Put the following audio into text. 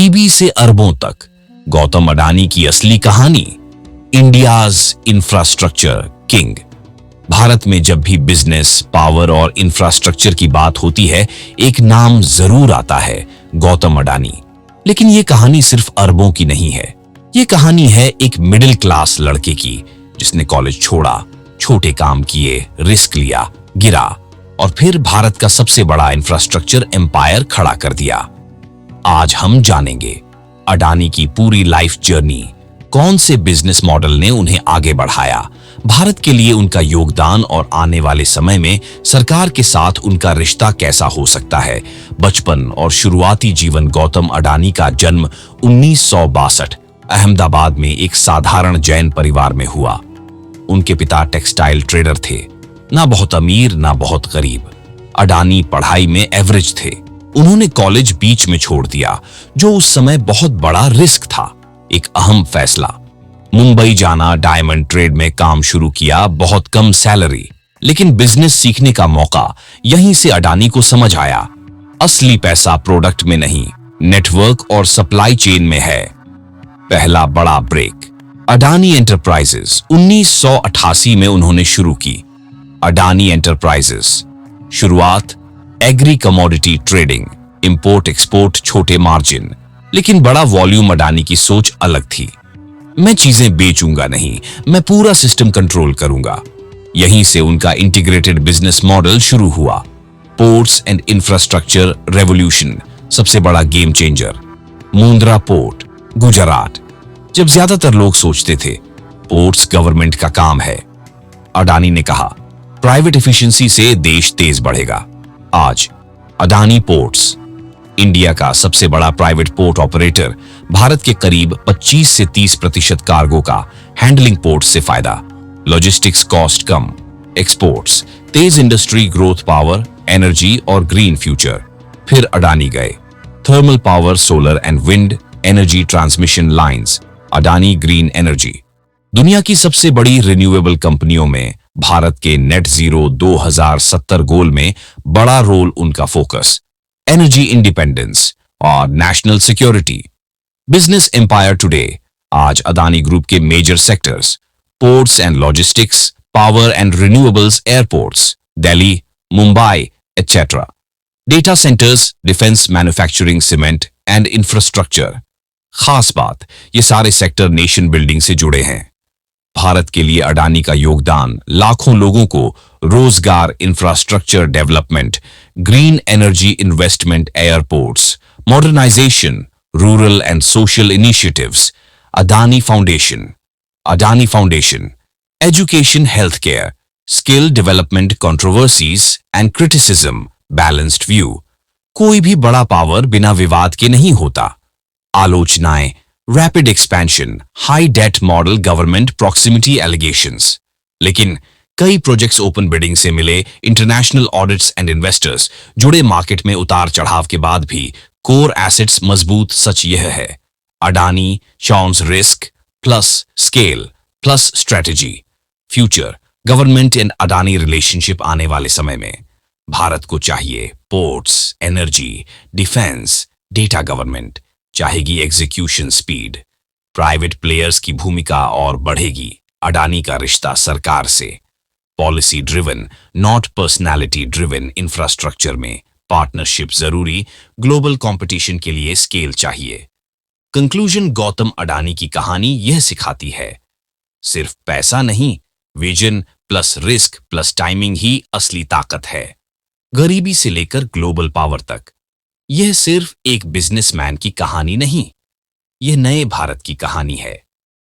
गरीबी से अरबों तक, गौतम अडानी की असली कहानी। India's infrastructure king. भारत में जब भी बिजनेस, पावर और इंफ्रास्ट्रक्चर की बात होती है, एक नाम जरूर आता है, गौतम अडानी। लेकिन यह कहानी सिर्फ अरबों की नहीं है। यह कहानी है एक मिडिल क्लास लड़के की, जिसने कॉलेज छोड़ा, छोटे काम किए, रिस्क लिया, गिरा और फिर भारत का सबसे बड़ा इंफ्रास्ट्रक्चर एम्पायर खड़ा कर दिया। आज हम जानेंगे अडानी की पूरी लाइफ जर्नी, कौन से बिजनेस मॉडल ने उन्हें आगे बढ़ाया, भारत के लिए उनका योगदान और आने वाले समय में सरकार के साथ उनका रिश्ता कैसा हो सकता है। बचपन और शुरुआती जीवन। गौतम अडानी का जन्म 1962 अहमदाबाद में एक साधारण जैन परिवार में हुआ। उनके पिता टेक्सटाइल ट्रेडर थे, ना बहुत अमीर ना बहुत गरीब। अडानी पढ़ाई में एवरेज थे। उन्होंने कॉलेज बीच में छोड़ दिया, जो उस समय बहुत बड़ा रिस्क था। एक अहम फैसला, मुंबई जाना, डायमंड ट्रेड में काम शुरू किया, बहुत कम सैलरी, लेकिन बिजनेस सीखने का मौका। यहीं से अडानी को समझ आया, असली पैसा प्रोडक्ट में नहीं, नेटवर्क और सप्लाई चेन में है। पहला बड़ा ब्रेक, अडानी एंटरप्राइजेस। 1988 में उन्होंने शुरू की अडानी एंटरप्राइजेस। शुरुआत agree commodity trading, import export, छोटे मार्जिन, लेकिन बड़ा वॉल्यूम। अडानी की सोच अलग थी। मैं चीजें बेचूंगा नहीं, मैं पूरा सिस्टम कंट्रोल करूंगा। यहीं से उनका इंटीग्रेटेड बिजनेस मॉडल शुरू हुआ। पोर्ट्स एंड इंफ्रास्ट्रक्चर रेवोल्यूशन, सबसे बड़ा game changer. Mundra port, Gujarat. जब ज्यादातर लोग सोचते थे पोर्ट्स गवर्नमेंट का काम है, अडानी ने कहा प्राइवेट एफिशिएंसी से देश तेज बढ़ेगा। आज अडानी पोर्ट्स, इंडिया का सबसे बड़ा प्राइवेट पोर्ट ऑपरेटर। भारत के करीब 25 से 30% कार्गो का हैंडलिंग पोर्ट से फायदा। लॉजिस्टिक्स कॉस्ट कम, एक्सपोर्ट्स, तेज इंडस्ट्री ग्रोथ, पावर, एनर्जी और ग्रीन फ्यूचर। फिर अडानी गए thermal power, solar and wind energy transmission lines. Adani green energy, दुनिया की सबसे बड़ी रिन्यूएबल कंपनियों में भारत के नेट जीरो 2070 गोल में बड़ा रोल उनका फोकस। एनर्जी इंडिपेंडेंस और national security. Business empire today. आज अदानी ग्रुप के major sectors, ports and logistics, power and renewables, airports, Delhi, Mumbai etcetera. Data centres, defence, manufacturing, cement and infrastructure. खास बात, ये सारे सेक्टर नेशन बिल्डिंग से जुड़े हैं। भारत के लिए अडानी का योगदान, लाखों लोगों को रोजगार, infrastructure development, green energy investment, airports, modernisation, rural and social initiatives. Adani foundation. Adani foundation, education, health care, skill development, controversies and criticism, balanced view. कोई भी बड़ा पावर बिना विवाद के नहीं होता। आलोचनाएं, rapid expansion, high debt model, government proximity allegations. लेकिन कई प्रोजेक्ट्स ओपन बिडिंग से मिले, इंटरनेशनल ऑडिट्स एंड इन्वेस्टर्स जुड़े। मार्केट में उतार चढ़ाव के बाद भी कोर एसेट्स मजबूत। सच यह है, अडानी शॉन्स risk plus scale plus strategy. Future, government and Adani relationship. आने वाले समय में भारत को चाहिए ports, energy, defence, data. Government चाहेगी एग्जीक्यूशन स्पीड, प्राइवेट प्लेयर्स की भूमिका और बढ़ेगी। अडानी का रिश्ता सरकार से, policy driven not personality driven. Infrastructure में पार्टनरशिप जरूरी, ग्लोबल कंपटीशन के लिए स्केल चाहिए। कंक्लूजन, गौतम अडानी की कहानी यह सिखाती है, सिर्फ पैसा नहीं, vision plus risk plus timing ही असली ताकत है। गरीबी से लेकर ग्लोबल पावर तक, यह सिर्फ एक बिजनेसमैन की कहानी नहीं, यह नए भारत की कहानी है।